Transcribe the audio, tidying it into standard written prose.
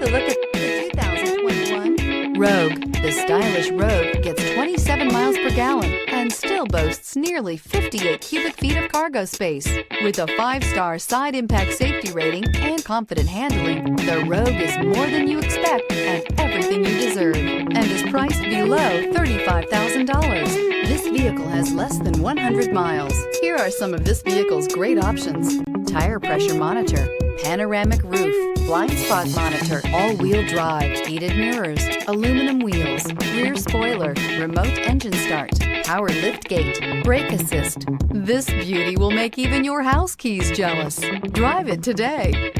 a look at the 2021 Rogue. The stylish Rogue gets 27 miles per gallon and still boasts nearly 58 cubic feet of cargo space. With a 5-star side impact safety rating and confident handling, the Rogue is more than you expect and everything you deserve, and is priced below $35,000. This vehicle has less than 100 miles. Here are some of this vehicle's great options: tire pressure monitor, panoramic roof, blind spot monitor, all-wheel drive, heated mirrors, aluminum wheels, rear spoiler, remote engine start, power lift gate, brake assist. This beauty will make even your house keys jealous. Drive it today.